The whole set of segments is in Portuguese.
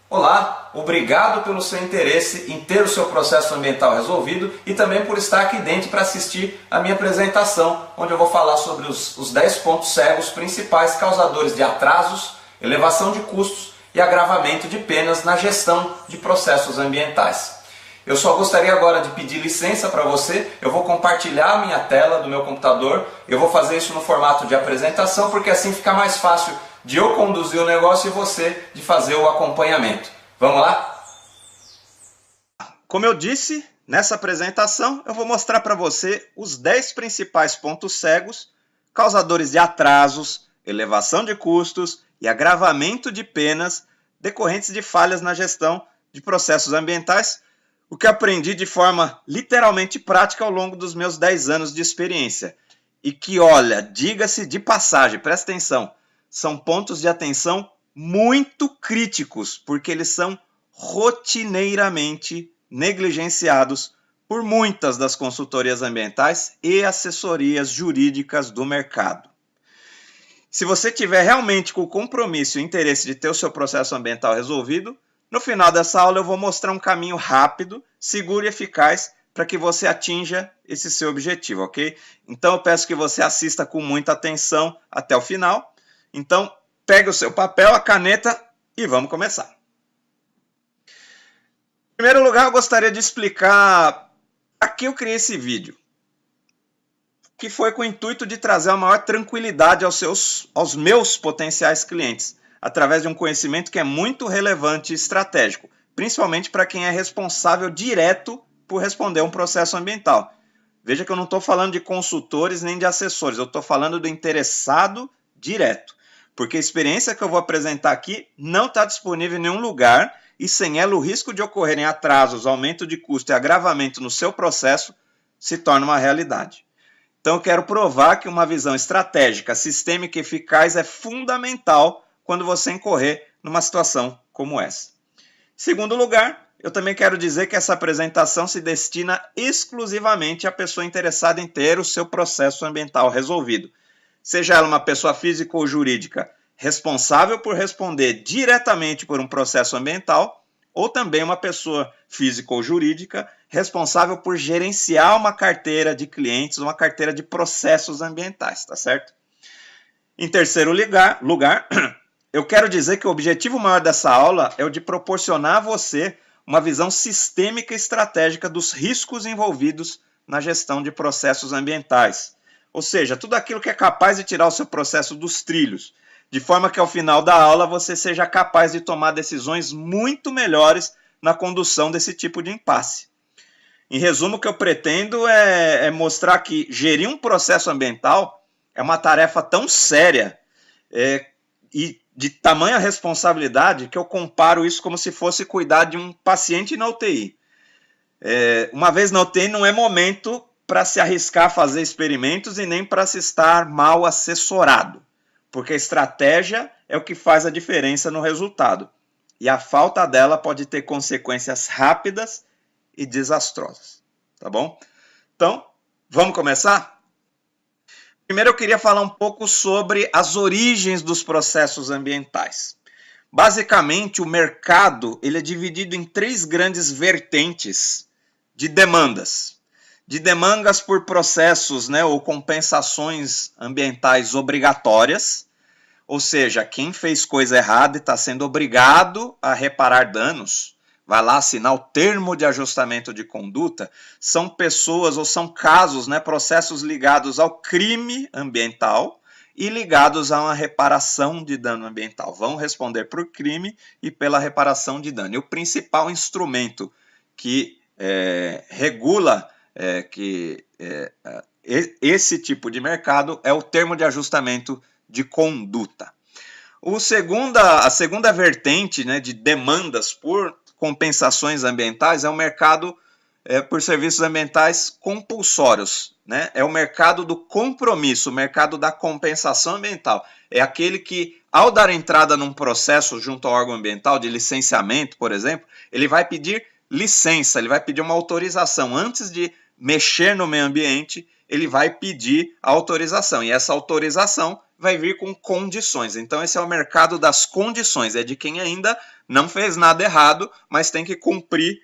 Olá, obrigado pelo seu interesse em ter o seu processo ambiental resolvido e também por estar aqui dentro para assistir a minha apresentação, onde eu vou falar sobre os 10 pontos cegos principais causadores de atrasos, elevação de custos e agravamento de penas na gestão de processos ambientais. Eu só gostaria agora de pedir licença para você, eu vou compartilhar a minha tela do meu computador, eu vou fazer isso no formato de apresentação porque assim fica mais fácil de eu conduzir o negócio e você de fazer o acompanhamento. Vamos lá? Como eu disse, nessa apresentação eu vou mostrar para você os 10 principais pontos cegos, causadores de atrasos, elevação de custos e agravamento de penas decorrentes de falhas na gestão de processos ambientais, o que aprendi de forma literalmente prática ao longo dos meus 10 anos de experiência. E que, olha, diga-se de passagem, presta atenção, são pontos de atenção muito críticos, porque eles são rotineiramente negligenciados por muitas das consultorias ambientais e assessorias jurídicas do mercado. Se você tiver realmente com o compromisso e interesse de ter o seu processo ambiental resolvido, no final dessa aula eu vou mostrar um caminho rápido, seguro e eficaz para que você atinja esse seu objetivo, ok? Então eu peço que você assista com muita atenção até o final. Então, pegue o seu papel, a caneta e vamos começar. Em primeiro lugar, eu gostaria de explicar para que eu criei esse vídeo, que foi com o intuito de trazer a maior tranquilidade aos meus potenciais clientes, através de um conhecimento que é muito relevante e estratégico, principalmente para quem é responsável direto por responder a um processo ambiental. Veja que eu não estou falando de consultores nem de assessores, eu estou falando do interessado direto. Porque a experiência que eu vou apresentar aqui não está disponível em nenhum lugar e sem ela o risco de ocorrerem atrasos, aumento de custo e agravamento no seu processo se torna uma realidade. Então eu quero provar que uma visão estratégica, sistêmica e eficaz é fundamental quando você incorrer numa situação como essa. Em segundo lugar, eu também quero dizer que essa apresentação se destina exclusivamente à pessoa interessada em ter o seu processo ambiental resolvido. Seja ela uma pessoa física ou jurídica responsável por responder diretamente por um processo ambiental, ou também uma pessoa física ou jurídica responsável por gerenciar uma carteira de clientes, uma carteira de processos ambientais, tá certo? Em terceiro lugar, eu quero dizer que o objetivo maior dessa aula é o de proporcionar a você uma visão sistêmica e estratégica dos riscos envolvidos na gestão de processos ambientais. Ou seja, tudo aquilo que é capaz de tirar o seu processo dos trilhos, de forma que ao final da aula você seja capaz de tomar decisões muito melhores na condução desse tipo de impasse. Em resumo, o que eu pretendo é mostrar que gerir um processo ambiental é uma tarefa tão séria e de tamanha responsabilidade que eu comparo isso como se fosse cuidar de um paciente na UTI. Uma vez na UTI não é momento para se arriscar a fazer experimentos e nem para se estar mal assessorado, porque a estratégia é o que faz a diferença no resultado, e a falta dela pode ter consequências rápidas e desastrosas, tá bom? Então, vamos começar? Primeiro eu queria falar um pouco sobre as origens dos processos ambientais. Basicamente, o mercado ele é dividido em 3 grandes vertentes de demandas. De demandas por processos, ou compensações ambientais obrigatórias, ou seja, quem fez coisa errada e está sendo obrigado a reparar danos, vai lá assinar o termo de ajustamento de conduta, são pessoas ou são casos, processos ligados ao crime ambiental e ligados a uma reparação de dano ambiental. Vão responder por crime e pela reparação de dano. E o principal instrumento que regula esse tipo de mercado é o termo de ajustamento de conduta. A segunda vertente de demandas por compensações ambientais é o mercado por serviços ambientais compulsórios. É o mercado do compromisso, o mercado da compensação ambiental. É aquele que, ao dar entrada num processo junto ao órgão ambiental de licenciamento, por exemplo, ele vai pedir licença, ele vai pedir uma autorização antes de mexer no meio ambiente, ele vai pedir a autorização. E essa autorização vai vir com condições. Então esse é o mercado das condições, é de quem ainda não fez nada errado, mas tem que cumprir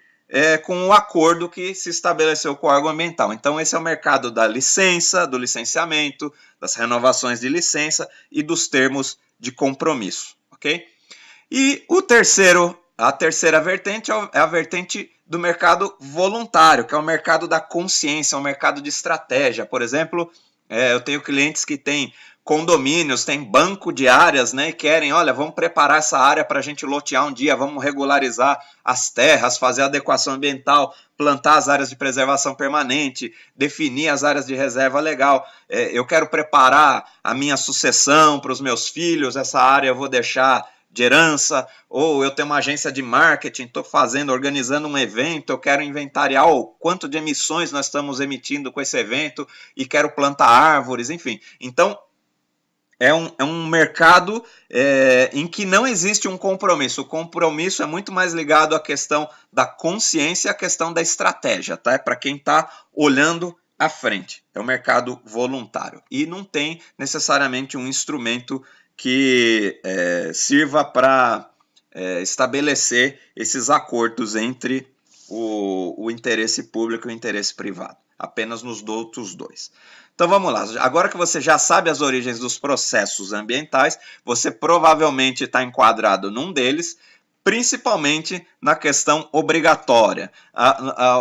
com o acordo que se estabeleceu com o órgão ambiental. Então esse é o mercado da licença, do licenciamento, das renovações de licença e dos termos de compromisso, ok? E a terceira vertente é a vertente do mercado voluntário, que é o mercado da consciência, é um mercado de estratégia. Por exemplo, eu tenho clientes que têm condomínios, têm banco de áreas, né, e querem, olha, vamos preparar essa área para a gente lotear um dia, vamos regularizar as terras, fazer adequação ambiental, plantar as áreas de preservação permanente, definir as áreas de reserva legal. Eu quero preparar a minha sucessão para os meus filhos, essa área eu vou deixar de herança, ou eu tenho uma agência de marketing, estou organizando um evento, eu quero inventariar o quanto de emissões nós estamos emitindo com esse evento e quero plantar árvores, enfim. Então, é um mercado em que não existe um compromisso. O compromisso é muito mais ligado à questão da consciência e à questão da estratégia, tá? É para quem está olhando à frente. É um mercado voluntário e não tem necessariamente um instrumento que sirva para estabelecer esses acordos entre o interesse público e o interesse privado, apenas nos outros dois. Então vamos lá, agora que você já sabe as origens dos processos ambientais, você provavelmente está enquadrado num deles, principalmente na questão obrigatória.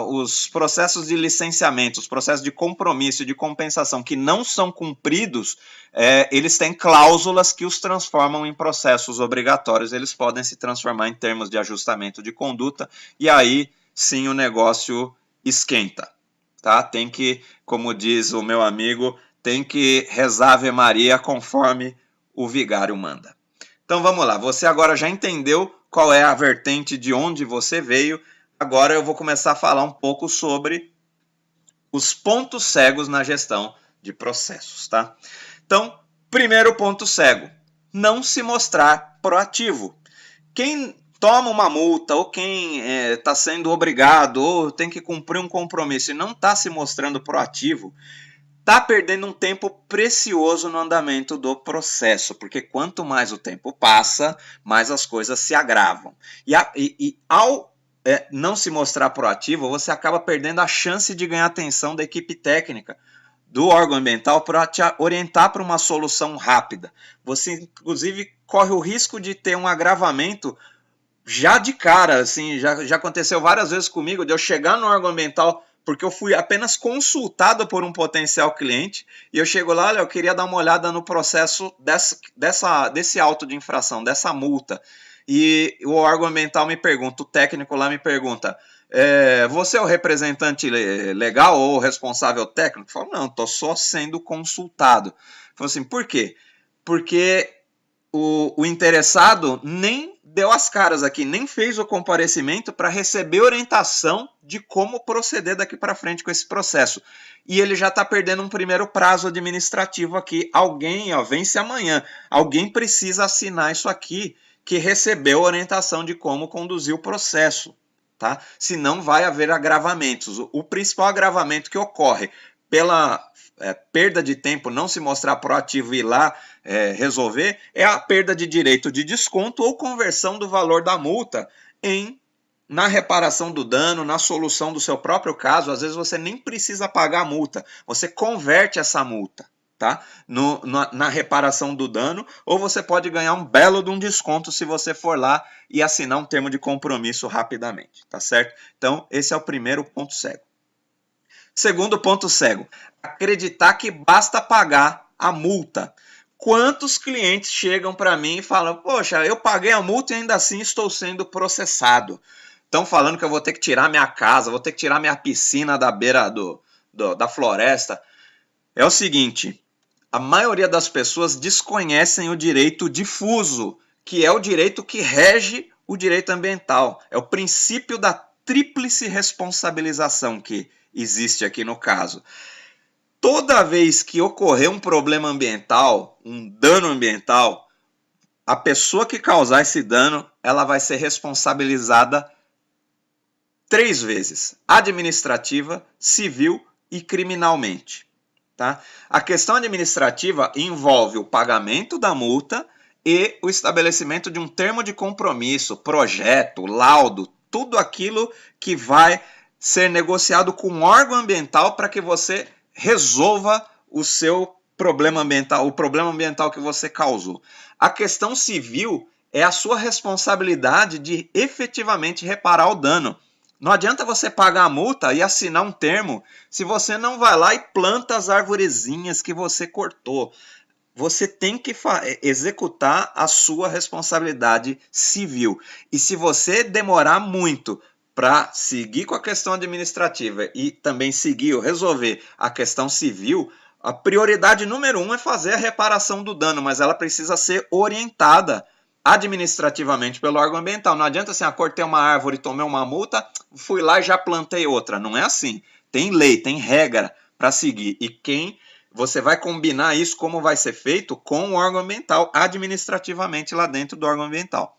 Os processos de licenciamento, os processos de compromisso e de compensação que não são cumpridos, eles têm cláusulas que os transformam em processos obrigatórios, eles podem se transformar em termos de ajustamento de conduta, e aí sim o negócio esquenta. Tá? Tem que, como diz o meu amigo, tem que rezar Ave Maria conforme o vigário manda. Então vamos lá, você agora já entendeu qual é a vertente de onde você veio. Agora eu vou começar a falar um pouco sobre os pontos cegos na gestão de processos, tá? Então, primeiro ponto cego, não se mostrar proativo. Quem toma uma multa, ou quem está sendo obrigado, ou tem que cumprir um compromisso e não está se mostrando proativo, está perdendo um tempo precioso no andamento do processo, porque quanto mais o tempo passa, mais as coisas se agravam. E ao não se mostrar proativo, você acaba perdendo a chance de ganhar a atenção da equipe técnica, do órgão ambiental, para te orientar para uma solução rápida. Você, inclusive, corre o risco de ter um agravamento já de cara, assim, já aconteceu várias vezes comigo, de eu chegar no órgão ambiental porque eu fui apenas consultado por um potencial cliente e eu chego lá, olha, eu queria dar uma olhada no processo desse auto de infração, dessa multa. E o órgão ambiental me pergunta, o técnico lá me pergunta, você é o representante legal ou responsável técnico? Eu falo, não, estou só sendo consultado. Eu falo assim, por quê? Porque o interessado nem deu as caras aqui, nem fez o comparecimento para receber orientação de como proceder daqui para frente com esse processo. E ele já está perdendo um primeiro prazo administrativo aqui. Alguém, vence amanhã, alguém precisa assinar isso aqui, que recebeu orientação de como conduzir o processo, tá? Senão vai haver agravamentos. O principal agravamento que ocorre pela perda de tempo, não se mostrar proativo e ir lá resolver, é a perda de direito de desconto ou conversão do valor da multa na reparação do dano, na solução do seu próprio caso. Às vezes você nem precisa pagar a multa, você converte essa multa, tá? Na reparação do dano, ou você pode ganhar um belo de um desconto se você for lá e assinar um termo de compromisso rapidamente, tá certo? Então esse é o primeiro ponto cego. Segundo ponto cego, acreditar que basta pagar a multa. Quantos clientes chegam para mim e falam, poxa, eu paguei a multa e ainda assim estou sendo processado. Estão falando que eu vou ter que tirar minha casa, vou ter que tirar minha piscina da beira da floresta. É o seguinte, a maioria das pessoas desconhecem o direito difuso, que é o direito que rege o direito ambiental. É o princípio da tríplice responsabilização que existe aqui no caso. Toda vez que ocorrer um problema ambiental, um dano ambiental, a pessoa que causar esse dano, ela vai ser responsabilizada 3 vezes: administrativa, civil e criminalmente. Tá? A questão administrativa envolve o pagamento da multa e o estabelecimento de um termo de compromisso, projeto, laudo, tudo aquilo que vai ser negociado com o órgão ambiental para que você resolva o seu problema ambiental, o problema ambiental que você causou. A questão civil é a sua responsabilidade de efetivamente reparar o dano. Não adianta você pagar a multa e assinar um termo se você não vai lá e planta as arvorezinhas que você cortou. Você tem que executar a sua responsabilidade civil. E se você demorar muito para seguir com a questão administrativa e também seguir ou resolver a questão civil, a prioridade número 1 é fazer a reparação do dano, mas ela precisa ser orientada administrativamente pelo órgão ambiental. Não adianta assim, cortei uma árvore, tomei uma multa, fui lá e já plantei outra. Não é assim. Tem lei, tem regra para seguir. E você vai combinar isso, como vai ser feito, com o órgão ambiental, administrativamente lá dentro do órgão ambiental.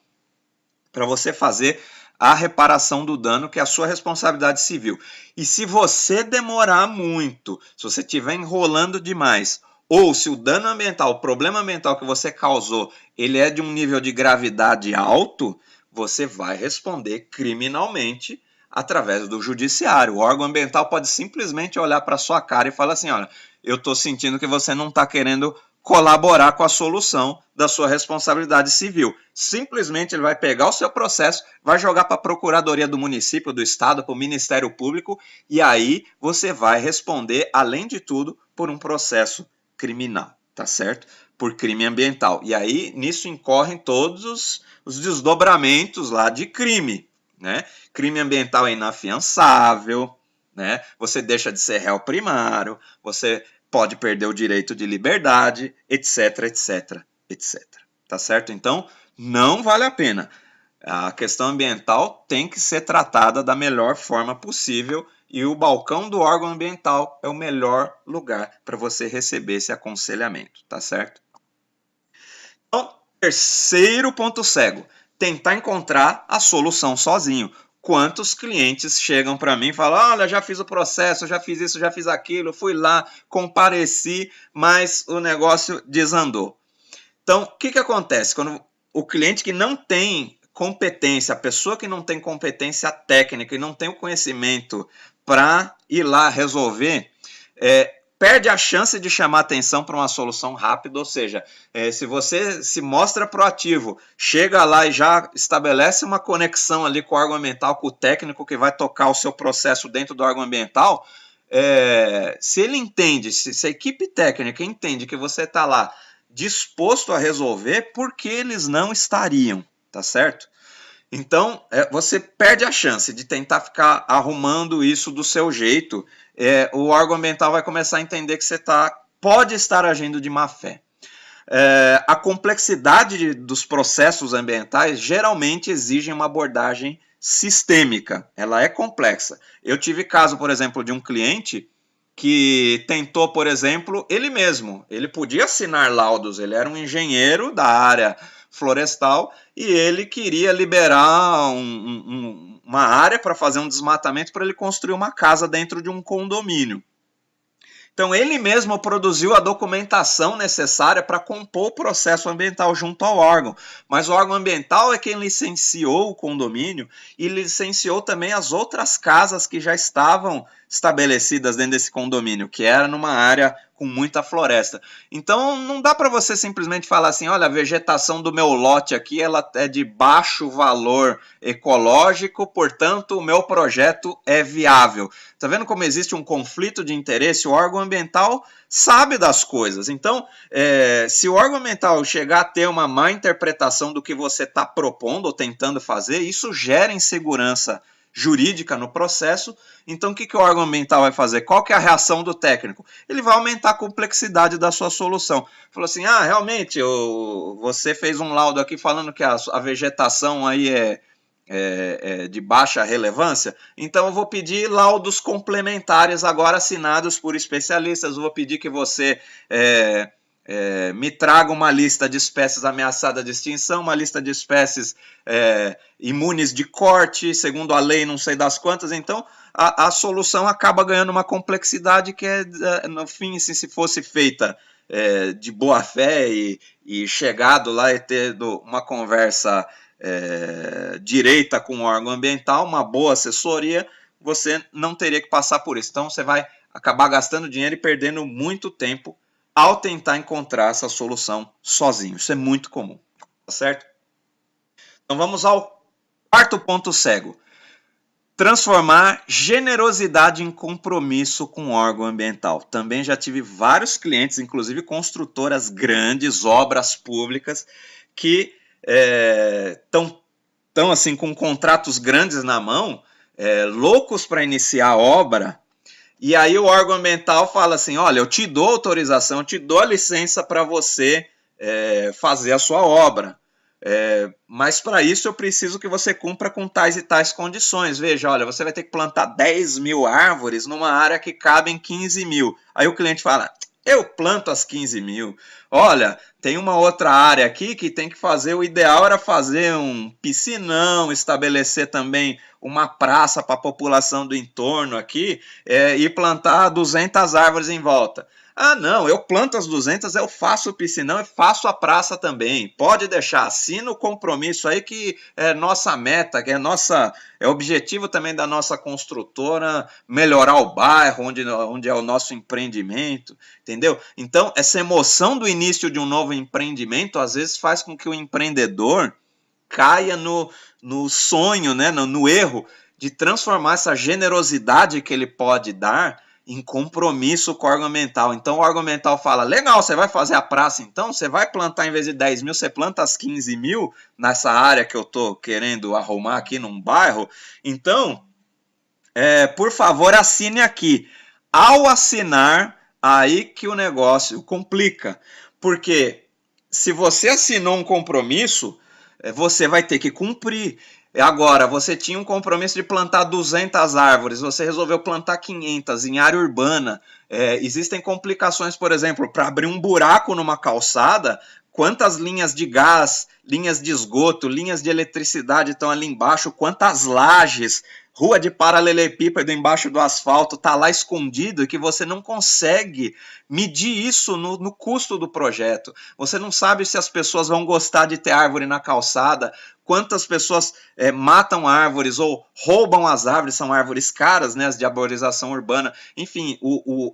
Para você fazer a reparação do dano, que é a sua responsabilidade civil. E se você demorar muito, se você estiver enrolando demais, ou se o dano ambiental, o problema ambiental que você causou, ele é de um nível de gravidade alto, você vai responder criminalmente através do judiciário. O órgão ambiental pode simplesmente olhar para sua cara e falar assim, olha, eu estou sentindo que você não está querendo colaborar com a solução da sua responsabilidade civil. Simplesmente ele vai pegar o seu processo, vai jogar para a Procuradoria do município, do estado, para o Ministério Público, e aí você vai responder, além de tudo, por um processo criminal, tá certo? Por crime ambiental. E aí, nisso incorrem todos os desdobramentos lá de crime, né? Crime ambiental é inafiançável, né? Você deixa de ser réu primário, você pode perder o direito de liberdade, etc, etc, etc. Tá certo? Então, não vale a pena. A questão ambiental tem que ser tratada da melhor forma possível e o balcão do órgão ambiental é o melhor lugar para você receber esse aconselhamento, tá certo? Então, terceiro ponto cego, tentar encontrar a solução sozinho. Quantos clientes chegam para mim e falam, olha, já fiz o processo, já fiz isso, já fiz aquilo, fui lá, compareci, mas o negócio desandou. Então, o que acontece? Quando o cliente que não tem competência, a pessoa que não tem competência técnica e não tem o conhecimento para ir lá resolver, perde a chance de chamar atenção para uma solução rápida, ou seja, se você se mostra proativo, chega lá e já estabelece uma conexão ali com o órgão ambiental, com o técnico que vai tocar o seu processo dentro do órgão ambiental, se ele entende, se a equipe técnica entende que você está lá disposto a resolver, por que eles não estariam, tá certo? Então, você perde a chance de tentar ficar arrumando isso do seu jeito. O órgão ambiental vai começar a entender que você pode estar agindo de má fé. A complexidade dos processos ambientais geralmente exige uma abordagem sistêmica. Ela é complexa. Eu tive caso, por exemplo, de um cliente que tentou, por exemplo, ele mesmo. Ele podia assinar laudos, ele era um engenheiro da área florestal e ele queria liberar uma área para fazer um desmatamento para ele construir uma casa dentro de um condomínio. Então ele mesmo produziu a documentação necessária para compor o processo ambiental junto ao órgão, mas o órgão ambiental é quem licenciou o condomínio e licenciou também as outras casas que já estavam estabelecidas dentro desse condomínio, que era numa área com muita floresta. Então não dá para você simplesmente falar assim, olha, a vegetação do meu lote aqui ela é de baixo valor ecológico, portanto o meu projeto é viável. Tá vendo como existe um conflito de interesse? O órgão ambiental sabe das coisas. Então, se o órgão ambiental chegar a ter uma má interpretação do que você está propondo ou tentando fazer, isso gera insegurança jurídica no processo. Então, o que o órgão ambiental vai fazer? Qual que é a reação do técnico? Ele vai aumentar a complexidade da sua solução. Falou assim, realmente, você fez um laudo aqui falando que a vegetação aí é de baixa relevância, então eu vou pedir laudos complementares agora assinados por especialistas, eu vou pedir que você me traga uma lista de espécies ameaçadas de extinção, uma lista de espécies imunes de corte, segundo a lei não sei das quantas. Então a solução acaba ganhando uma complexidade que no fim, assim, se fosse feita de boa fé e chegado lá e ter uma conversa direita com o órgão ambiental, uma boa assessoria, você não teria que passar por isso. Então você vai acabar gastando dinheiro e perdendo muito tempo ao tentar encontrar essa solução sozinho. Isso é muito comum, tá certo? Então vamos ao quarto ponto cego. Transformar generosidade em compromisso com o órgão ambiental. Também já tive vários clientes, inclusive construtoras grandes, obras públicas, que estão assim, com contratos grandes na mão, loucos para iniciar a obra. E aí o órgão ambiental fala assim, olha, eu te dou autorização, eu te dou a licença para você fazer a sua obra. Mas para isso eu preciso que você cumpra com tais e tais condições. Veja, olha, você vai ter que plantar 10 mil árvores numa área que cabem 15 mil. Aí o cliente fala, eu planto as 15 mil. Olha, tem uma outra área aqui que tem que fazer, o ideal era fazer um piscinão, estabelecer também uma praça para a população do entorno aqui e plantar 200 árvores em volta. Ah, não, eu planto as 200, eu faço o piscinão e faço a praça também. Pode deixar, assina o compromisso aí que é nossa meta, que é objetivo também da nossa construtora melhorar o bairro, onde é o nosso empreendimento, entendeu? Então, essa emoção do início de um novo empreendimento, às vezes faz com que o empreendedor caia no sonho, né, no erro de transformar essa generosidade que ele pode dar em compromisso com o órgão ambiental. Então o órgão ambiental fala, legal, você vai fazer a praça então? Você vai plantar em vez de 10 mil, você planta as 15 mil nessa área que eu estou querendo arrumar aqui num bairro? Então, por favor, assine aqui. Ao assinar, aí que o negócio complica. Porque se você assinou um compromisso, você vai ter que cumprir. Agora, você tinha um compromisso de plantar 200 árvores, você resolveu plantar 500 em área urbana. Existem complicações, por exemplo, para abrir um buraco numa calçada, quantas linhas de gás, linhas de esgoto, linhas de eletricidade estão ali embaixo, quantas lajes, rua de paralelepípedo embaixo do asfalto está lá escondido e que você não consegue medir isso no custo do projeto. Você não sabe se as pessoas vão gostar de ter árvore na calçada, quantas pessoas matam árvores ou roubam as árvores, são árvores caras, né, as de arborização urbana. Enfim,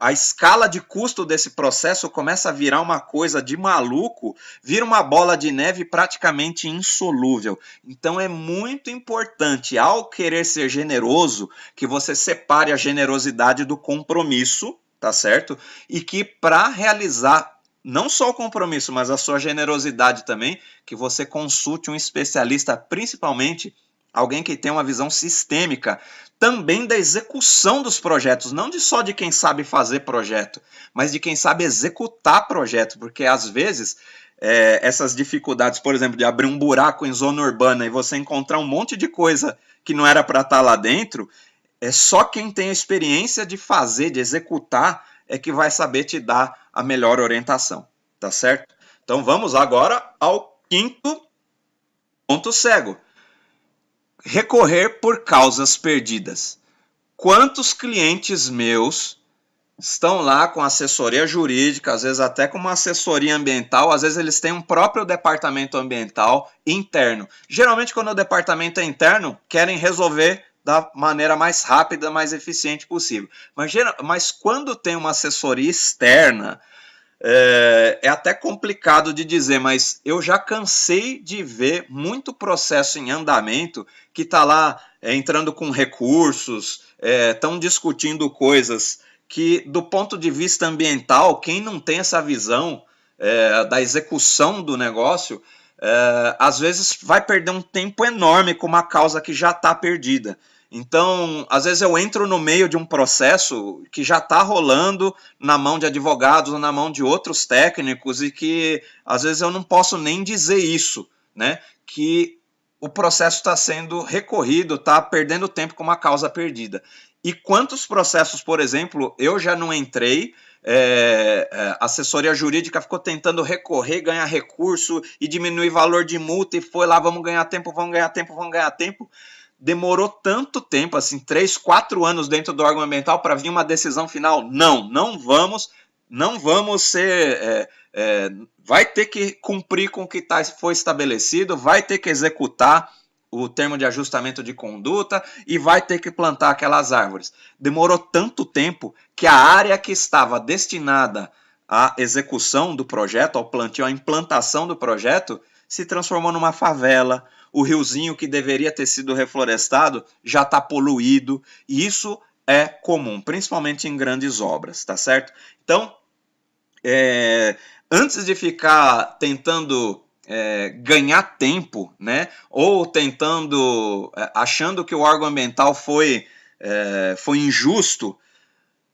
a escala de custo desse processo começa a virar uma coisa de maluco, vira uma bola de neve praticamente insolúvel. Então é muito importante, ao querer ser generoso, que você separe a generosidade do compromisso, tá certo? E que para realizar não só o compromisso, mas a sua generosidade também, que você consulte um especialista, principalmente alguém que tem uma visão sistêmica, também da execução dos projetos, não só de quem sabe fazer projeto, mas de quem sabe executar projeto, porque às vezes essas dificuldades, por exemplo, de abrir um buraco em zona urbana e você encontrar um monte de coisa que não era para estar lá dentro, é só quem tem a experiência de fazer, de executar, é que vai saber te dar a melhor orientação, tá certo? Então vamos agora ao quinto ponto cego. Recorrer por causas perdidas. Quantos clientes meus estão lá com assessoria jurídica, às vezes até com uma assessoria ambiental, às vezes eles têm um próprio departamento ambiental interno. Geralmente quando o departamento é interno, querem resolver da maneira mais rápida, mais eficiente possível. Mas quando tem uma assessoria externa, é até complicado de dizer, mas eu já cansei de ver muito processo em andamento que está lá entrando com recursos, estão discutindo coisas que, do ponto de vista ambiental, quem não tem essa visão da execução do negócio, às vezes vai perder um tempo enorme com uma causa que já está perdida. Então, às vezes eu entro no meio de um processo que já está rolando na mão de advogados ou na mão de outros técnicos e que, às vezes, eu não posso nem dizer isso, né? Que o processo está sendo recorrido, está perdendo tempo com uma causa perdida. E quantos processos, por exemplo, eu já não entrei, a assessoria jurídica ficou tentando recorrer, ganhar recurso e diminuir valor de multa e foi lá, vamos ganhar tempo, vamos ganhar tempo, vamos ganhar tempo. Demorou tanto tempo, assim, 3, 4 anos dentro do órgão ambiental para vir uma decisão final. Não vamos ser... vai ter que cumprir com o que foi estabelecido, vai ter que executar o termo de ajustamento de conduta e vai ter que plantar aquelas árvores. Demorou tanto tempo que a área que estava destinada à execução do projeto, ao plantio, à implantação do projeto, se transformou numa favela. O riozinho que deveria ter sido reflorestado já está poluído, e isso é comum, principalmente em grandes obras, tá certo? Então, antes de ficar tentando ganhar tempo, né, ou achando que o órgão ambiental foi injusto,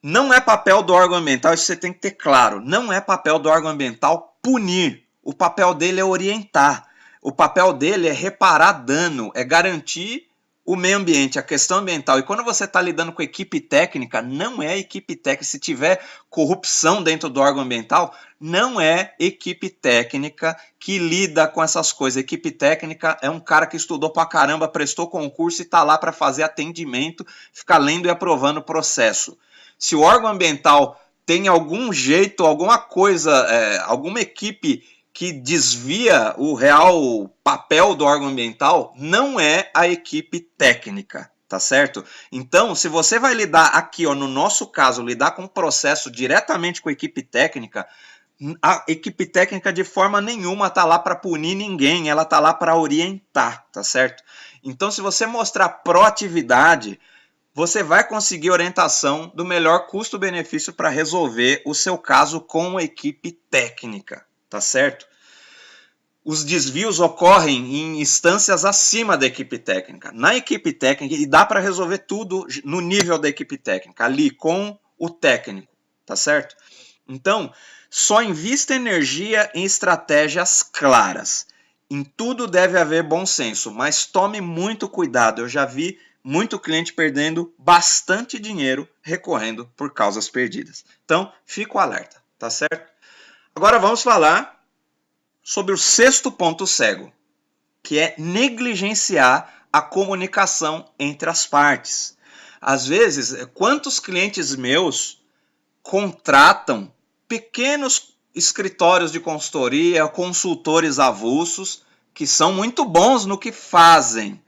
não é papel do órgão ambiental, isso você tem que ter claro, não é papel do órgão ambiental punir, o papel dele é orientar. O papel dele é reparar dano, é garantir o meio ambiente, a questão ambiental. E quando você está lidando com equipe técnica, não é equipe técnica. Se tiver corrupção dentro do órgão ambiental, não é equipe técnica que lida com essas coisas. Equipe técnica é um cara que estudou pra caramba, prestou concurso e está lá para fazer atendimento, ficar lendo e aprovando o processo. Se o órgão ambiental tem algum jeito, alguma coisa, alguma equipe que desvia o real papel do órgão ambiental, não é a equipe técnica, tá certo? Então, se você vai lidar aqui, no nosso caso, lidar com o processo diretamente com a equipe técnica, a equipe técnica de forma nenhuma está lá para punir ninguém, ela está lá para orientar, tá certo? Então, se você mostrar proatividade, você vai conseguir orientação do melhor custo-benefício para resolver o seu caso com a equipe técnica. Tá certo? Os desvios ocorrem em instâncias acima da equipe técnica. Na equipe técnica, e dá para resolver tudo no nível da equipe técnica, ali com o técnico, tá certo? Então, só invista energia em estratégias claras. Em tudo deve haver bom senso, mas tome muito cuidado. Eu já vi muito cliente perdendo bastante dinheiro recorrendo por causas perdidas. Então, fica o alerta, tá certo? Agora vamos falar sobre o 6º ponto cego, que é negligenciar a comunicação entre as partes. Às vezes, quantos clientes meus contratam pequenos escritórios de consultoria, consultores avulsos, que são muito bons no que fazem,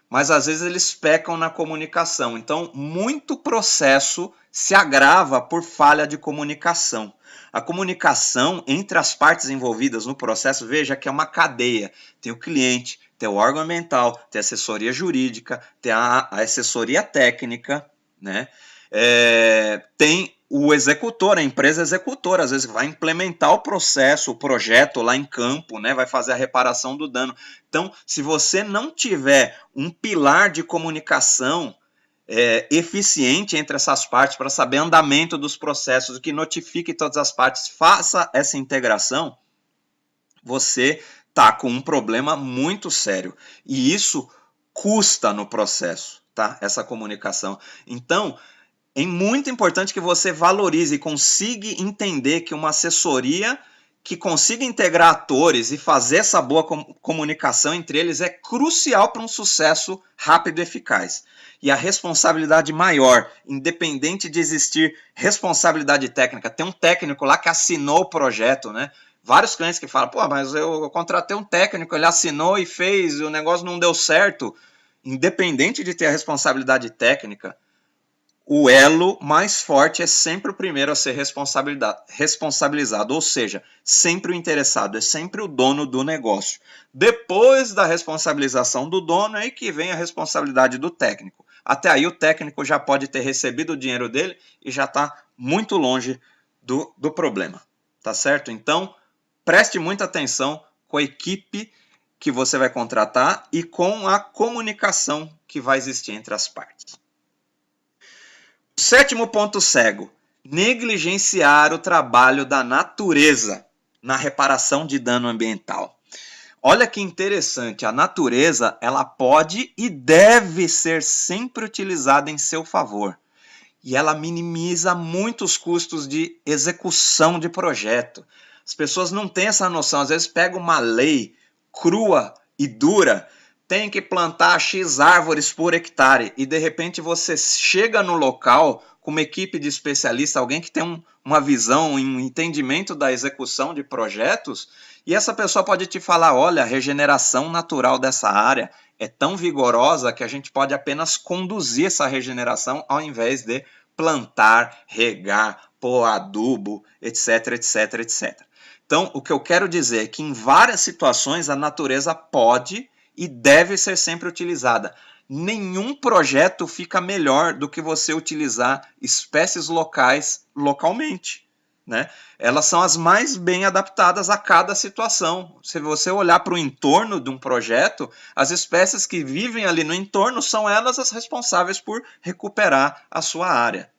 mas às vezes eles pecam na comunicação. Então, muito processo se agrava por falha de comunicação. A comunicação entre as partes envolvidas no processo, veja que é uma cadeia. Tem o cliente, tem o órgão ambiental, tem a assessoria jurídica, tem a assessoria técnica, né? Tem o executor, a empresa executora, às vezes vai implementar o processo, o projeto lá em campo, né? Vai fazer a reparação do dano. Então, se você não tiver um pilar de comunicação eficiente entre essas partes para saber andamento dos processos, que notifique todas as partes, faça essa integração, você está com um problema muito sério. E isso custa no processo, tá? Essa comunicação. Então, é muito importante que você valorize e consiga entender que uma assessoria que consiga integrar atores e fazer essa boa comunicação entre eles é crucial para um sucesso rápido e eficaz. E a responsabilidade maior, independente de existir responsabilidade técnica, tem um técnico lá que assinou o projeto, né? Vários clientes que falam, pô, mas eu contratei um técnico, ele assinou e fez, o negócio não deu certo. Independente de ter a responsabilidade técnica, o elo mais forte é sempre o primeiro a ser responsabilizado, ou seja, sempre o interessado, é sempre o dono do negócio. Depois da responsabilização do dono, é aí que vem a responsabilidade do técnico. Até aí o técnico já pode ter recebido o dinheiro dele e já está muito longe do problema, tá certo? Então, preste muita atenção com a equipe que você vai contratar e com a comunicação que vai existir entre as partes. 7º ponto cego, negligenciar o trabalho da natureza na reparação de dano ambiental. Olha que interessante, a natureza ela pode e deve ser sempre utilizada em seu favor. e ela minimiza muito os custos de execução de projeto. As pessoas não têm essa noção, às vezes pega uma lei crua e dura, tem que plantar X árvores por hectare, e de repente você chega no local com uma equipe de especialistas, alguém que tem uma visão, um entendimento da execução de projetos, e essa pessoa pode te falar, olha, a regeneração natural dessa área é tão vigorosa que a gente pode apenas conduzir essa regeneração ao invés de plantar, regar, pôr adubo, etc, etc, etc. Então, o que eu quero dizer é que em várias situações a natureza pode e deve ser sempre utilizada. Nenhum projeto fica melhor do que você utilizar espécies locais localmente, né? Elas são as mais bem adaptadas a cada situação. Se você olhar para o entorno de um projeto, as espécies que vivem ali no entorno são elas as responsáveis por recuperar a sua área.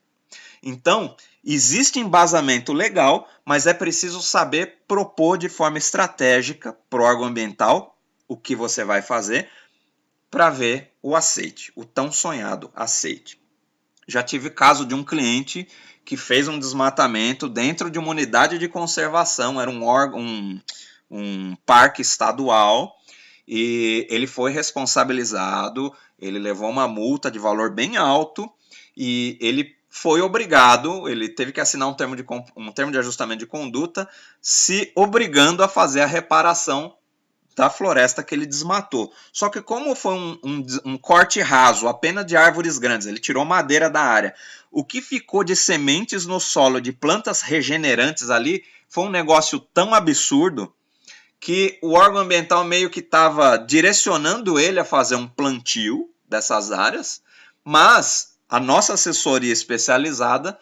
Então, existe embasamento legal, mas é preciso saber propor de forma estratégica para o órgão ambiental o que você vai fazer para ver o aceite, o tão sonhado aceite. Já tive caso de um cliente que fez um desmatamento dentro de uma unidade de conservação, era um parque estadual, e ele foi responsabilizado, ele levou uma multa de valor bem alto, e ele foi obrigado, ele teve que assinar um termo de ajustamento de conduta, se obrigando a fazer a reparação da floresta que ele desmatou. Só que como foi um corte raso, apenas de árvores grandes, ele tirou madeira da área, o que ficou de sementes no solo, de plantas regenerantes ali, foi um negócio tão absurdo que o órgão ambiental meio que estava direcionando ele a fazer um plantio dessas áreas, mas a nossa assessoria especializada,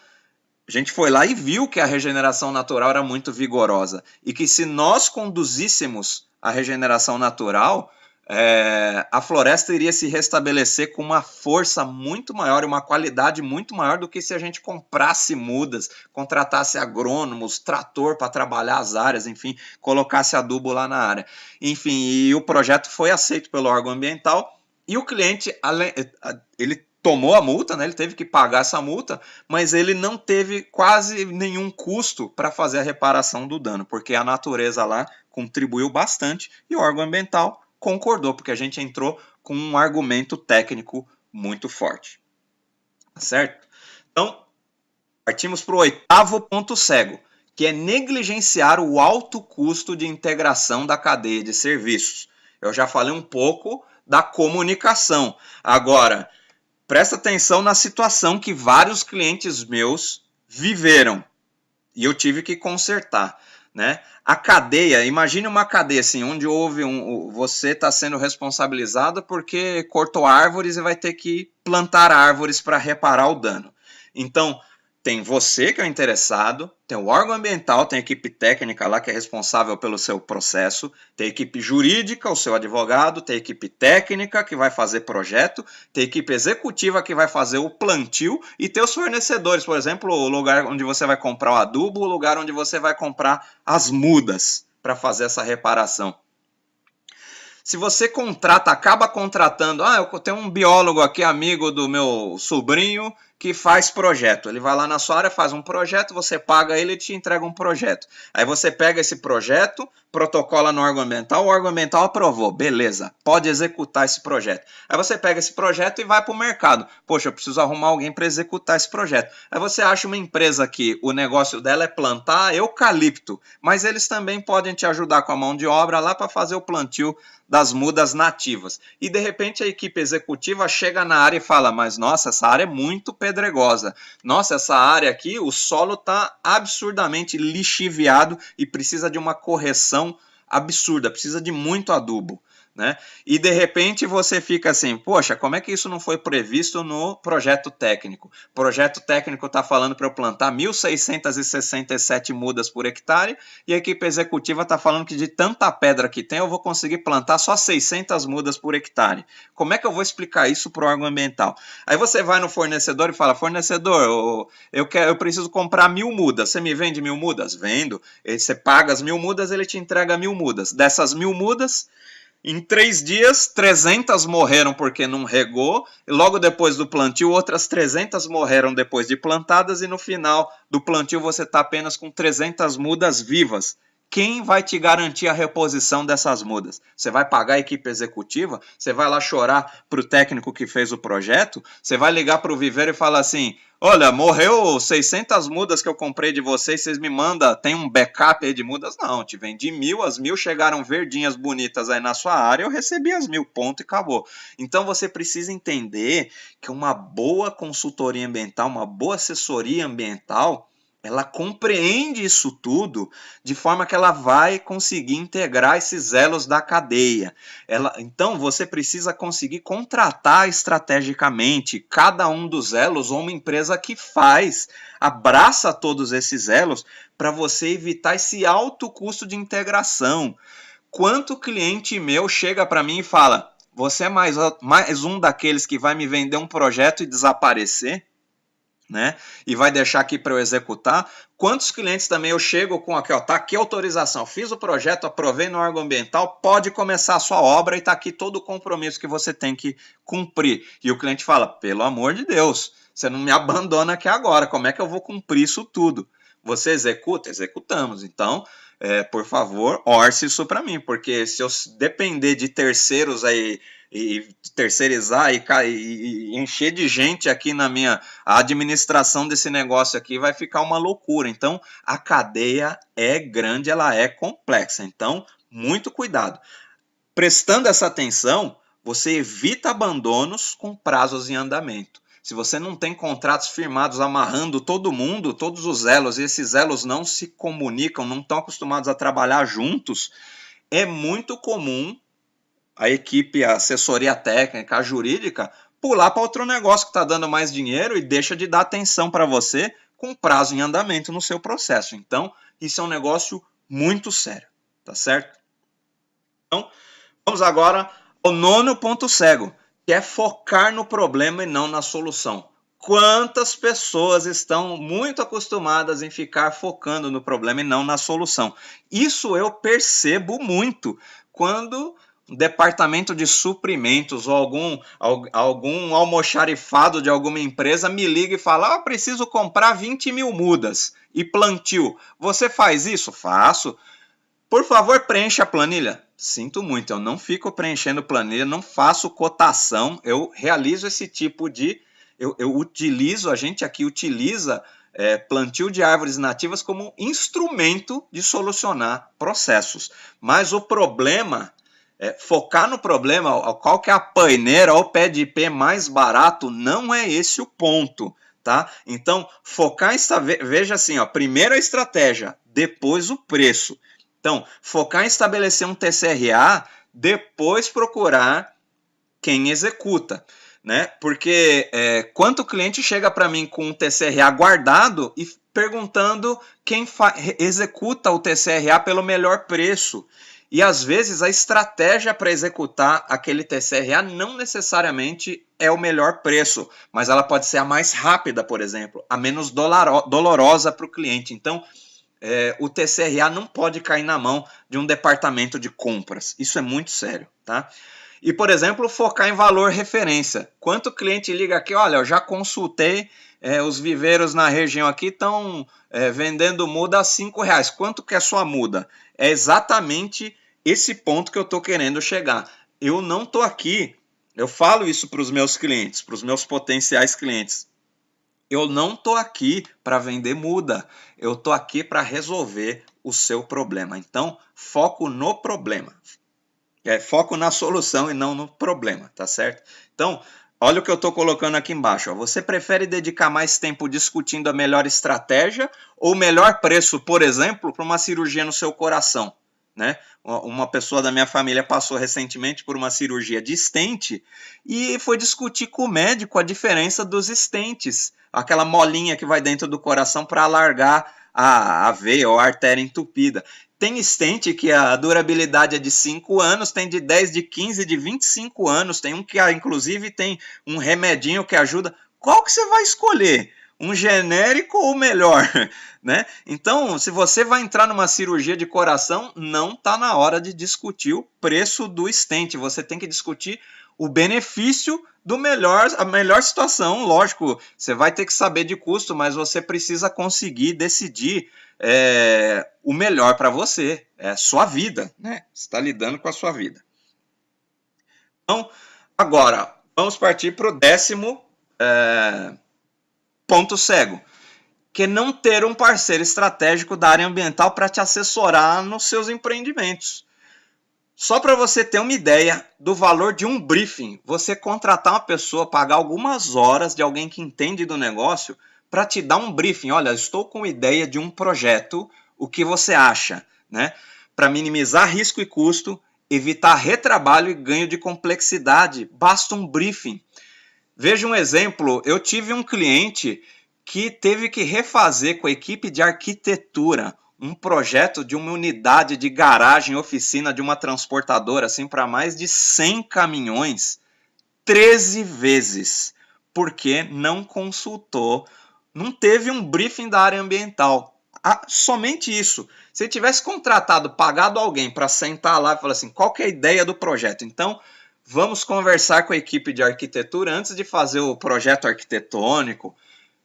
a gente foi lá e viu que a regeneração natural era muito vigorosa e que se nós conduzíssemos a regeneração natural, a floresta iria se restabelecer com uma força muito maior e uma qualidade muito maior do que se a gente comprasse mudas, contratasse agrônomos, trator para trabalhar as áreas, enfim, colocasse adubo lá na área. Enfim, e o projeto foi aceito pelo órgão ambiental e o cliente, ele tomou a multa, né? Ele teve que pagar essa multa, mas ele não teve quase nenhum custo para fazer a reparação do dano, porque a natureza lá contribuiu bastante e o órgão ambiental concordou, porque a gente entrou com um argumento técnico muito forte. Tá certo? Então, partimos para o 8º ponto cego, que é negligenciar o alto custo de integração da cadeia de serviços. Eu já falei um pouco da comunicação. Agora, presta atenção na situação que vários clientes meus viveram e eu tive que consertar, né? A cadeia, imagine uma cadeia assim, onde houve você está sendo responsabilizado porque cortou árvores e vai ter que plantar árvores para reparar o dano. Então, tem você que é o interessado, tem o órgão ambiental, tem a equipe técnica lá que é responsável pelo seu processo, tem a equipe jurídica, o seu advogado, tem a equipe técnica que vai fazer projeto, tem a equipe executiva que vai fazer o plantio e tem os fornecedores, por exemplo, o lugar onde você vai comprar o adubo, o lugar onde você vai comprar as mudas para fazer essa reparação. Se você acaba contratando, eu tenho um biólogo aqui, amigo do meu sobrinho, que faz projeto. Ele vai lá na sua área, faz um projeto, você paga ele e te entrega um projeto. Aí você pega esse projeto, protocola no órgão ambiental, o órgão ambiental aprovou, beleza, pode executar esse projeto. Aí você pega esse projeto e vai para o mercado. Poxa, eu preciso arrumar alguém para executar esse projeto. Aí você acha uma empresa que o negócio dela é plantar eucalipto, mas eles também podem te ajudar com a mão de obra lá para fazer o plantio das mudas nativas. E de repente a equipe executiva chega na área e fala, mas nossa, essa área é muito pedregosa. Nossa, essa área aqui, o solo está absurdamente lixiviado e precisa de uma correção absurda, precisa de muito adubo, né? E de repente você fica assim, poxa, como é que isso não foi previsto no projeto técnico? O projeto técnico está falando para eu plantar 1.667 mudas por hectare e a equipe executiva está falando que de tanta pedra que tem eu vou conseguir plantar só 600 mudas por hectare. Como é que eu vou explicar isso para o órgão ambiental? Aí você vai no fornecedor e fala, fornecedor, eu preciso comprar 1.000 mudas, você me vende 1.000 mudas? Vendo. Você paga as 1.000 mudas, ele te entrega 1.000 mudas. Dessas 1.000 mudas, Em 3 dias, 300 morreram porque não regou, e logo depois do plantio, outras 300 morreram depois de plantadas, e no final do plantio você está apenas com 300 mudas vivas. Quem vai te garantir a reposição dessas mudas? Você vai pagar a equipe executiva? Você vai lá chorar para o técnico que fez o projeto? Você vai ligar para o viveiro e falar assim, olha, morreu 600 mudas que eu comprei de vocês, vocês me mandam, tem um backup aí de mudas? Não, te vendi 1000, as 1000 chegaram verdinhas, bonitas aí na sua área, eu recebi as 1000, ponto e acabou. Então você precisa entender que uma boa consultoria ambiental, uma boa assessoria ambiental, ela compreende isso tudo de forma que ela vai conseguir integrar esses elos da cadeia. Então, você precisa conseguir contratar estrategicamente cada um dos elos ou uma empresa que abraça todos esses elos para você evitar esse alto custo de integração. Quanto cliente meu chega para mim e fala, você é mais um daqueles que vai me vender um projeto e desaparecer? Né? E vai deixar aqui para eu executar. Quantos clientes também eu chego com aqui, ó, tá aqui a autorização, fiz o projeto, aprovei no órgão ambiental, pode começar a sua obra e tá aqui todo o compromisso que você tem que cumprir. E o cliente fala, pelo amor de Deus, você não me abandona aqui agora, como é que eu vou cumprir isso tudo? Você executa? Executamos. Então, por favor, orce isso para mim, porque se eu depender de terceiros aí, e terceirizar e encher de gente aqui na minha administração desse negócio aqui, vai ficar uma loucura. Então, a cadeia é grande, ela é complexa. Então, muito cuidado. Prestando essa atenção, você evita abandonos com prazos em andamento. Se você não tem contratos firmados amarrando todo mundo, todos os elos, e esses elos não se comunicam, não estão acostumados a trabalhar juntos, é muito comum a equipe, a assessoria técnica, a jurídica, pular para outro negócio que está dando mais dinheiro e deixa de dar atenção para você com prazo em andamento no seu processo. Então, isso é um negócio muito sério, tá certo? Então, vamos agora ao 9º ponto cego, que é focar no problema e não na solução. Quantas pessoas estão muito acostumadas em ficar focando no problema e não na solução? Isso eu percebo muito quando departamento de suprimentos ou algum almoxarifado de alguma empresa me liga e fala, preciso comprar 20 mil mudas e plantio. Você faz isso? Faço. Por favor, preencha a planilha. Sinto muito, eu não fico preenchendo planilha, não faço cotação, eu realizo esse tipo de... a gente aqui utiliza plantio de árvores nativas como instrumento de solucionar processos. Mas o problema... focar no problema, qual que é a paineira ou o pé de IP mais barato, não é esse o ponto, tá? Então, focar em... Veja assim, ó, primeiro a estratégia, depois o preço. Então, focar em estabelecer um TCRA, depois procurar quem executa, né? Porque quanto cliente chega para mim com um TCRA guardado e perguntando quem executa o TCRA pelo melhor preço. E às vezes a estratégia para executar aquele TCRA não necessariamente é o melhor preço, mas ela pode ser a mais rápida, por exemplo, a menos dolorosa para o cliente. Então, o TCRA não pode cair na mão de um departamento de compras. Isso é muito sério, tá? E, por exemplo, focar em valor referência. Quanto cliente liga aqui, olha, eu já consultei, os viveiros na região aqui estão vendendo muda a R$5. Quanto que é sua muda? É exatamente esse ponto que eu estou querendo chegar. Eu não estou aqui, eu falo isso para os meus clientes, para os meus potenciais clientes. Eu não estou aqui para vender muda, eu estou aqui para resolver o seu problema. Então, foco no problema. Foco na solução e não no problema, tá certo? Então, olha o que eu estou colocando aqui embaixo. Ó. Você prefere dedicar mais tempo discutindo a melhor estratégia ou o melhor preço, por exemplo, para uma cirurgia no seu coração? Né? Uma pessoa da minha família passou recentemente por uma cirurgia de stent e foi discutir com o médico a diferença dos stents, aquela molinha que vai dentro do coração para alargar a veia ou a artéria entupida. Tem stent que a durabilidade é de 5 anos, tem de 10, de 15, de 25 anos, tem um que inclusive tem um remedinho que ajuda. Qual que você vai escolher? um genérico ou melhor, né? Então, se você vai entrar numa cirurgia de coração, não está na hora de discutir o preço do stent. Você tem que discutir o benefício do a melhor situação. Lógico, você vai ter que saber de custo, mas você precisa conseguir decidir o melhor para você. É a sua vida, né? Você está lidando com a sua vida. Então, agora, vamos partir para o 10º ponto cego, que é não ter um parceiro estratégico da área ambiental para te assessorar nos seus empreendimentos. Só para você ter uma ideia do valor de um briefing, você contratar uma pessoa, pagar algumas horas de alguém que entende do negócio para te dar um briefing. Olha, estou com ideia de um projeto, o que você acha, né? Para minimizar risco e custo, evitar retrabalho e ganho de complexidade, basta um briefing. Veja um exemplo, eu tive um cliente que teve que refazer com a equipe de arquitetura um projeto de uma unidade de garagem, oficina de uma transportadora, assim, para mais de 100 caminhões, 13 vezes, porque não consultou, não teve um briefing da área ambiental. Somente isso. Se ele tivesse contratado, pagado alguém para sentar lá e falar assim, qual que é a ideia do projeto? Então, vamos conversar com a equipe de arquitetura antes de fazer o projeto arquitetônico.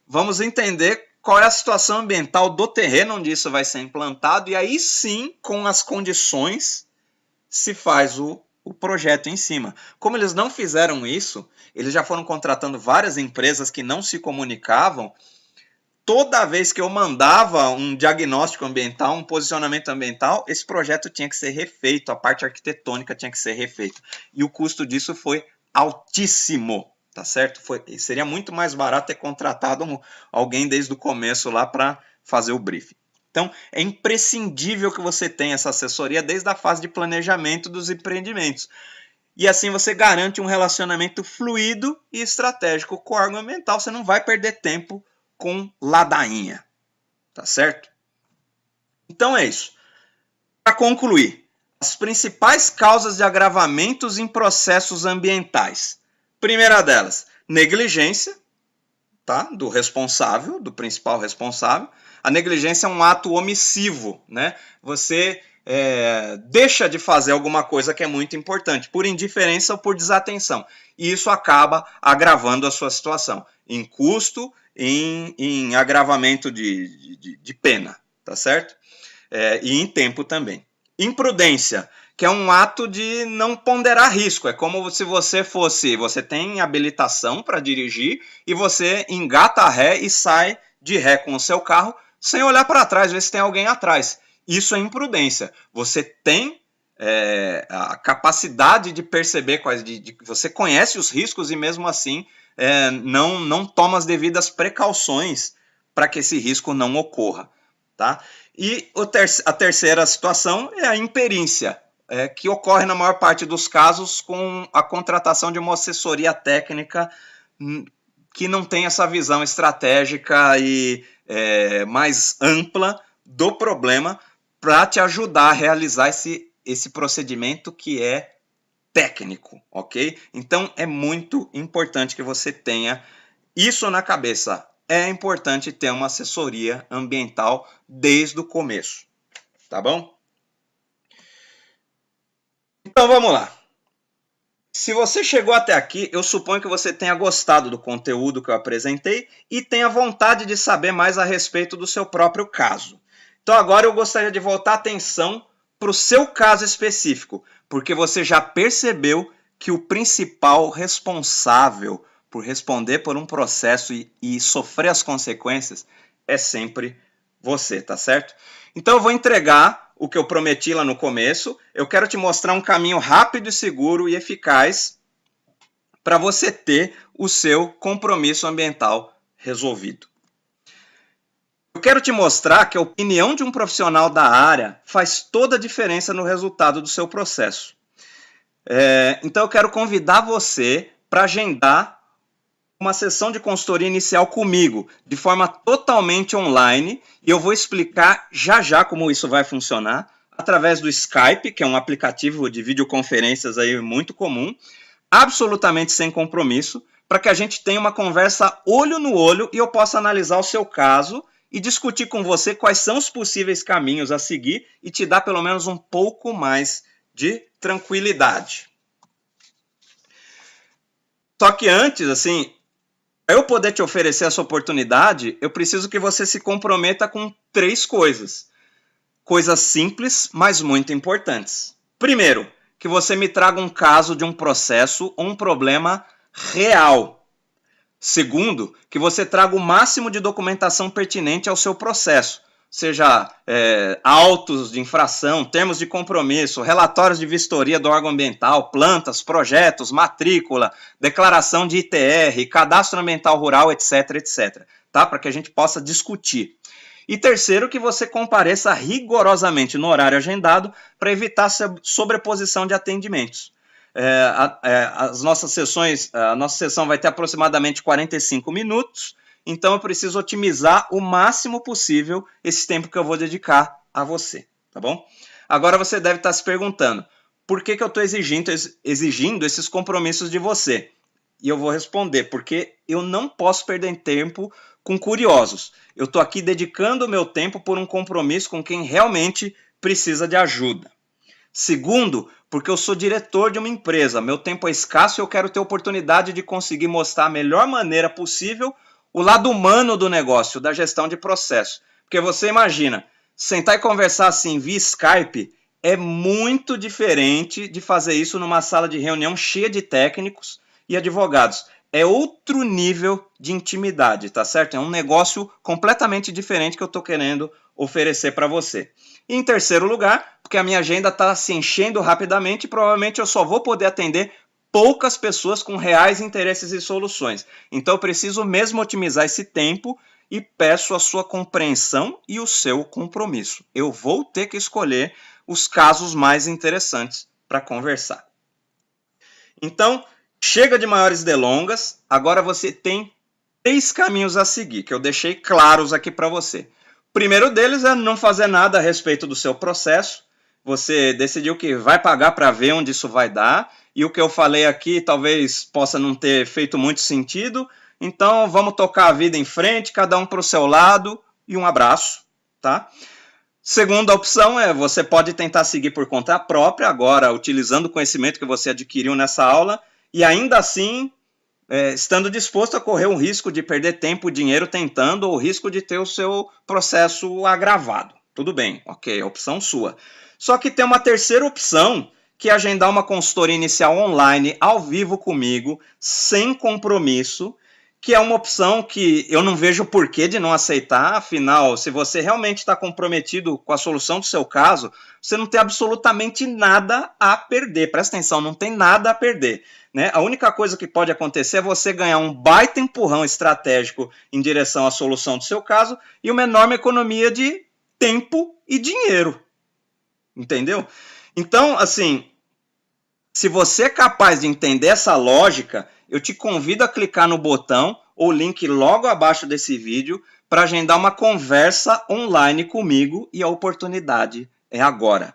Vamos entender qual é a situação ambiental do terreno onde isso vai ser implantado e aí sim, com as condições, se faz o projeto em cima. Como eles não fizeram isso, eles já foram contratando várias empresas que não se comunicavam. Toda vez que eu mandava um diagnóstico ambiental, um posicionamento ambiental, esse projeto tinha que ser refeito, a parte arquitetônica tinha que ser refeita. E o custo disso foi altíssimo. Tá certo? Seria muito mais barato ter contratado alguém desde o começo lá para fazer o briefing. Então, é imprescindível que você tenha essa assessoria desde a fase de planejamento dos empreendimentos. E assim você garante um relacionamento fluido e estratégico com o órgão ambiental. Você não vai perder tempo com ladainha. Tá certo? Então é isso. Para concluir, as principais causas de agravamentos em processos ambientais. Primeira delas, negligência, tá? Do responsável, do principal responsável. A negligência é um ato omissivo, né? Você deixa de fazer alguma coisa que é muito importante, por indiferença ou por desatenção. E isso acaba agravando a sua situação, em custo, em agravamento de pena, tá certo? E em tempo também. Imprudência, que é um ato de não ponderar risco. É como se você tem habilitação para dirigir e você engata a ré e sai de ré com o seu carro sem olhar para trás, ver se tem alguém atrás. Isso é imprudência. Você tem a capacidade de perceber você conhece os riscos e mesmo assim não toma as devidas precauções para que esse risco não ocorra. Tá? E a terceira situação é a imperícia, que ocorre na maior parte dos casos com a contratação de uma assessoria técnica que não tem essa visão estratégica e mais ampla do problema para te ajudar a realizar esse procedimento que é técnico, ok? Então é muito importante que você tenha isso na cabeça. É importante ter uma assessoria ambiental desde o começo, tá bom? Então vamos lá. Se você chegou até aqui, eu suponho que você tenha gostado do conteúdo que eu apresentei e tenha vontade de saber mais a respeito do seu próprio caso. Então agora eu gostaria de voltar a atenção para o seu caso específico, porque você já percebeu que o principal responsável por responder por um processo e sofrer as consequências é sempre você, tá certo? Então eu vou entregar o que eu prometi lá no começo. Eu quero te mostrar um caminho rápido, seguro e eficaz para você ter o seu compromisso ambiental resolvido. Eu quero te mostrar que a opinião de um profissional da área faz toda a diferença no resultado do seu processo. Então eu quero convidar você para agendar uma sessão de consultoria inicial comigo, de forma totalmente online, e eu vou explicar já como isso vai funcionar, através do Skype, que é um aplicativo de videoconferências aí muito comum, absolutamente sem compromisso, para que a gente tenha uma conversa olho no olho e eu possa analisar o seu caso e discutir com você quais são os possíveis caminhos a seguir e te dar pelo menos um pouco mais de tranquilidade. Só que antes, assim, para eu poder te oferecer essa oportunidade, eu preciso que você se comprometa com 3 coisas. Coisas simples, mas muito importantes. Primeiro, que você me traga um caso de um processo ou um problema real. Segundo, que você traga o máximo de documentação pertinente ao seu processo, seja autos de infração, termos de compromisso, relatórios de vistoria do órgão ambiental, plantas, projetos, matrícula, declaração de ITR, cadastro ambiental rural, etc, etc, tá? Para que a gente possa discutir. E terceiro, que você compareça rigorosamente no horário agendado para evitar sobreposição de atendimentos. A nossa sessão vai ter aproximadamente 45 minutos, então eu preciso otimizar o máximo possível esse tempo que eu vou dedicar a você, tá bom? Agora você deve estar se perguntando, por que eu estou exigindo esses compromissos de você? E eu vou responder, porque eu não posso perder tempo com curiosos. Eu estou aqui dedicando o meu tempo por um compromisso com quem realmente precisa de ajuda. Segundo, porque eu sou diretor de uma empresa, meu tempo é escasso e eu quero ter oportunidade de conseguir mostrar a melhor maneira possível o lado humano do negócio, da gestão de processo. Porque você imagina, sentar e conversar assim via Skype é muito diferente de fazer isso numa sala de reunião cheia de técnicos e advogados. É outro nível de intimidade, tá certo? É um negócio completamente diferente que eu estou querendo oferecer para você. E em terceiro lugar, porque a minha agenda está se enchendo rapidamente e provavelmente eu só vou poder atender poucas pessoas com reais interesses e soluções. Então eu preciso mesmo otimizar esse tempo e peço a sua compreensão e o seu compromisso. Eu vou ter que escolher os casos mais interessantes para conversar. Então, chega de maiores delongas, agora você tem 3 caminhos a seguir, que eu deixei claros aqui para você. O primeiro deles é não fazer nada a respeito do seu processo. Você decidiu que vai pagar para ver onde isso vai dar, e o que eu falei aqui talvez possa não ter feito muito sentido, então vamos tocar a vida em frente, cada um para o seu lado, e um abraço, tá? Segunda opção é, você pode tentar seguir por conta própria, agora utilizando o conhecimento que você adquiriu nessa aula, e ainda assim, estando disposto a correr o risco de perder tempo e dinheiro tentando, ou o risco de ter o seu processo agravado. Tudo bem, ok, opção sua. Só que tem uma terceira opção, que é agendar uma consultoria inicial online, ao vivo comigo, sem compromisso, que é uma opção que eu não vejo porquê de não aceitar. Afinal, se você realmente está comprometido com a solução do seu caso, você não tem absolutamente nada a perder. Presta atenção, não tem nada a perder, né? A única coisa que pode acontecer é você ganhar um baita empurrão estratégico em direção à solução do seu caso e uma enorme economia de tempo e dinheiro. Entendeu? Então, assim, se você é capaz de entender essa lógica, eu te convido a clicar no botão ou link logo abaixo desse vídeo para agendar uma conversa online comigo e a oportunidade é agora.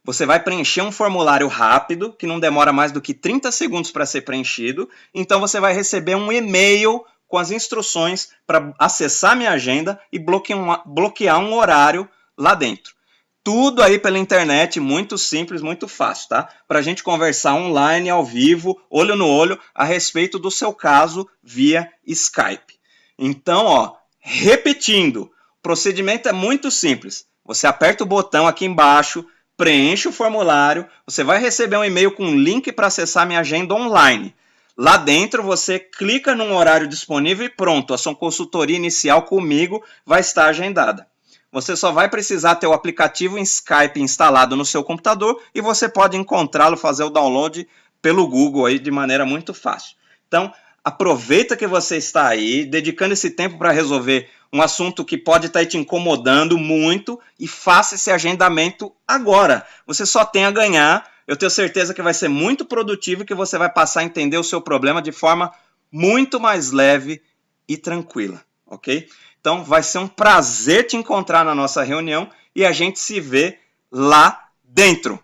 Você vai preencher um formulário rápido, que não demora mais do que 30 segundos para ser preenchido, então você vai receber um e-mail com as instruções para acessar minha agenda e bloquear um horário lá dentro. Tudo aí pela internet, muito simples, muito fácil, tá? Para a gente conversar online, ao vivo, olho no olho, a respeito do seu caso via Skype. Então, ó, repetindo, o procedimento é muito simples. Você aperta o botão aqui embaixo, preenche o formulário, você vai receber um e-mail com um link para acessar minha agenda online. Lá dentro você clica num horário disponível e pronto, a sua consultoria inicial comigo vai estar agendada. Você só vai precisar ter o aplicativo em Skype instalado no seu computador e você pode encontrá-lo, fazer o download pelo Google aí de maneira muito fácil. Então, aproveita que você está aí, dedicando esse tempo para resolver um assunto que pode estar te incomodando muito e faça esse agendamento agora. Você só tem a ganhar, eu tenho certeza que vai ser muito produtivo e que você vai passar a entender o seu problema de forma muito mais leve e tranquila, ok? Então, vai ser um prazer te encontrar na nossa reunião e a gente se vê lá dentro.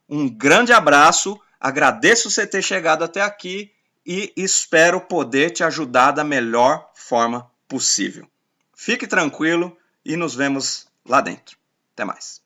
Um grande abraço, agradeço você ter chegado até aqui e espero poder te ajudar da melhor forma possível. Fique tranquilo e nos vemos lá dentro. Até mais.